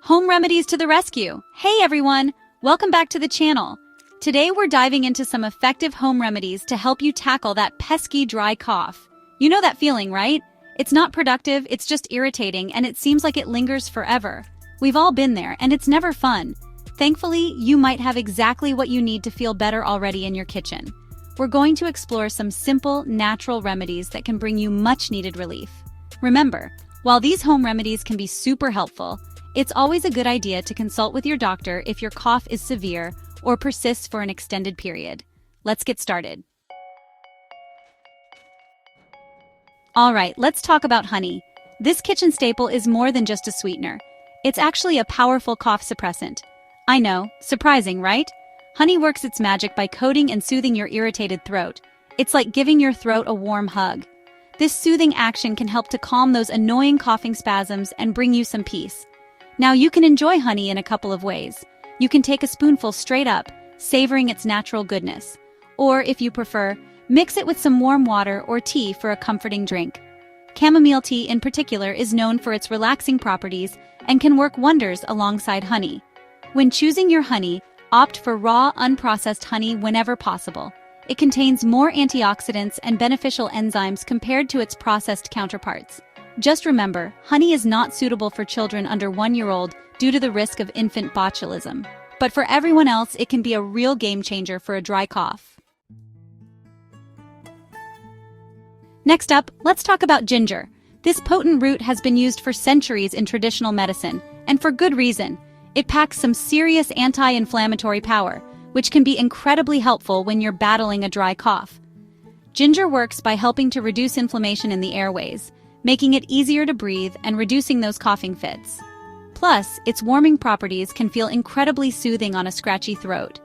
Home remedies to the rescue! Hey everyone! Welcome back to the channel. Today we're diving into some effective home remedies to help you tackle that pesky dry cough. You know that feeling, right? It's not productive, it's just irritating, and it seems like it lingers forever. We've all been there, and it's never fun. Thankfully, you might have exactly what you need to feel better already in your kitchen. We're going to explore some simple, natural remedies that can bring you much-needed relief. Remember, while these home remedies can be super helpful, it's always a good idea to consult with your doctor if your cough is severe or persists for an extended period. Let's get started. All right, let's talk about honey. This kitchen staple is more than just a sweetener. It's actually a powerful cough suppressant. I know, surprising, right? Honey works its magic by coating and soothing your irritated throat. It's like giving your throat a warm hug. This soothing action can help to calm those annoying coughing spasms and bring you some peace. Now you can enjoy honey in a couple of ways. You can take a spoonful straight up, savoring its natural goodness. Or, if you prefer, mix it with some warm water or tea for a comforting drink. Chamomile tea in particular is known for its relaxing properties and can work wonders alongside honey. When choosing your honey, opt for raw, unprocessed honey whenever possible. It contains more antioxidants and beneficial enzymes compared to its processed counterparts. Just remember, honey is not suitable for children under 1 year old due to the risk of infant botulism. But for everyone else, it can be a real game changer for a dry cough. Next up, let's talk about ginger. This potent root has been used for centuries in traditional medicine, and for good reason. It packs some serious anti-inflammatory power, which can be incredibly helpful when you're battling a dry cough. Ginger works by helping to reduce inflammation in the airways, making it easier to breathe and reducing those coughing fits. Plus, its warming properties can feel incredibly soothing on a scratchy throat.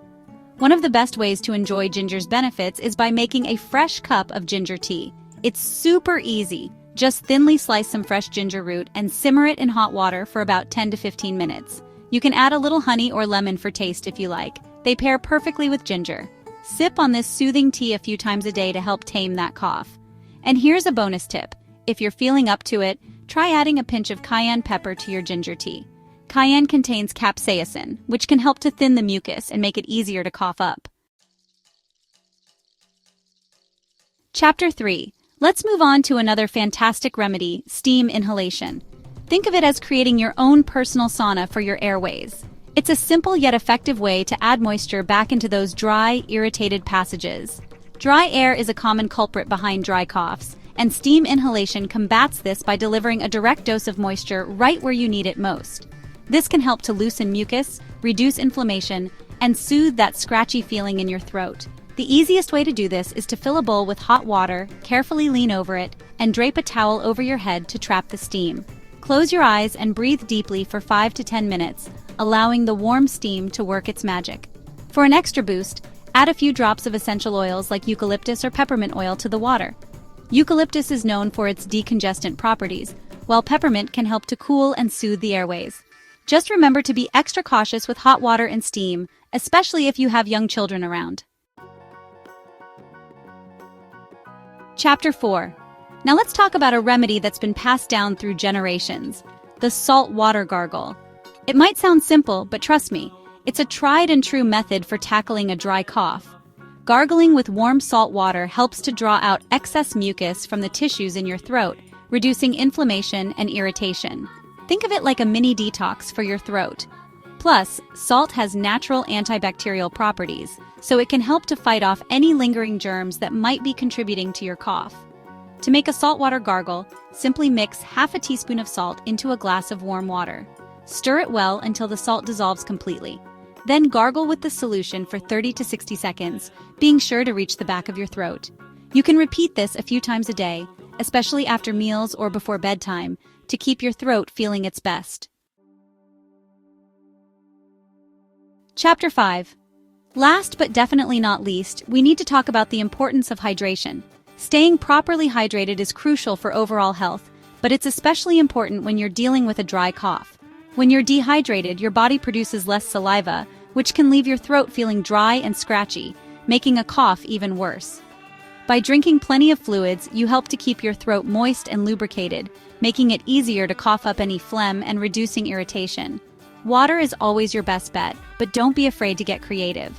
One of the best ways to enjoy ginger's benefits is by making a fresh cup of ginger tea. It's super easy. Just thinly slice some fresh ginger root and simmer it in hot water for about 10 to 15 minutes. You can add a little honey or lemon for taste if you like. They pair perfectly with ginger. Sip on this soothing tea a few times a day to help tame that cough. And here's a bonus tip. If you're feeling up to it, try adding a pinch of cayenne pepper to your ginger tea. Cayenne contains capsaicin, which can help to thin the mucus and make it easier to cough up. Chapter 3. Let's move on to another fantastic remedy, steam inhalation. Think of it as creating your own personal sauna for your airways. It's a simple yet effective way to add moisture back into those dry, irritated passages. Dry air is a common culprit behind dry coughs, and steam inhalation combats this by delivering a direct dose of moisture right where you need it most. This can help to loosen mucus, reduce inflammation, and soothe that scratchy feeling in your throat. The easiest way to do this is to fill a bowl with hot water, carefully lean over it, and drape a towel over your head to trap the steam. Close your eyes and breathe deeply for 5 to 10 minutes, allowing the warm steam to work its magic. For an extra boost, add a few drops of essential oils like eucalyptus or peppermint oil to the water. Eucalyptus is known for its decongestant properties, while peppermint can help to cool and soothe the airways. Just remember to be extra cautious with hot water and steam, especially if you have young children around. Chapter 4. Now let's talk about a remedy that's been passed down through generations, the salt water gargle. It might sound simple, but trust me, it's a tried and true method for tackling a dry cough. Gargling with warm salt water helps to draw out excess mucus from the tissues in your throat, reducing inflammation and irritation. Think of it like a mini detox for your throat. Plus, salt has natural antibacterial properties, so it can help to fight off any lingering germs that might be contributing to your cough. To make a saltwater gargle, simply mix half a teaspoon of salt into a glass of warm water. Stir it well until the salt dissolves completely. Then gargle with the solution for 30 to 60 seconds, being sure to reach the back of your throat. You can repeat this a few times a day, especially after meals or before bedtime, to keep your throat feeling its best. Chapter 5. Last but definitely not least, we need to talk about the importance of hydration. Staying properly hydrated is crucial for overall health, but it's especially important when you're dealing with a dry cough. When you're dehydrated, your body produces less saliva, which can leave your throat feeling dry and scratchy, making a cough even worse. By drinking plenty of fluids, you help to keep your throat moist and lubricated, making it easier to cough up any phlegm and reducing irritation. Water is always your best bet, but don't be afraid to get creative.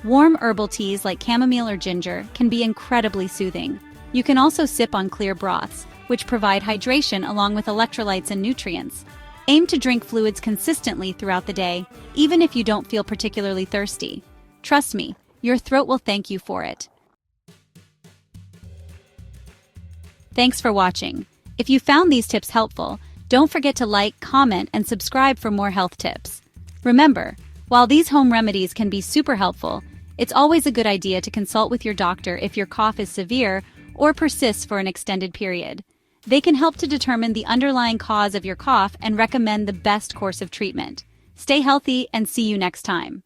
Warm herbal teas like chamomile or ginger can be incredibly soothing. You can also sip on clear broths, which provide hydration along with electrolytes and nutrients. Aim to drink fluids consistently throughout the day, even if you don't feel particularly thirsty. Trust me, your throat will thank you for it. Thanks for watching. If you found these tips helpful, don't forget to like, comment, and subscribe for more health tips. Remember, while these home remedies can be super helpful, it's always a good idea to consult with your doctor if your cough is severe or persists for an extended period. They can help to determine the underlying cause of your cough and recommend the best course of treatment. Stay healthy and see you next time.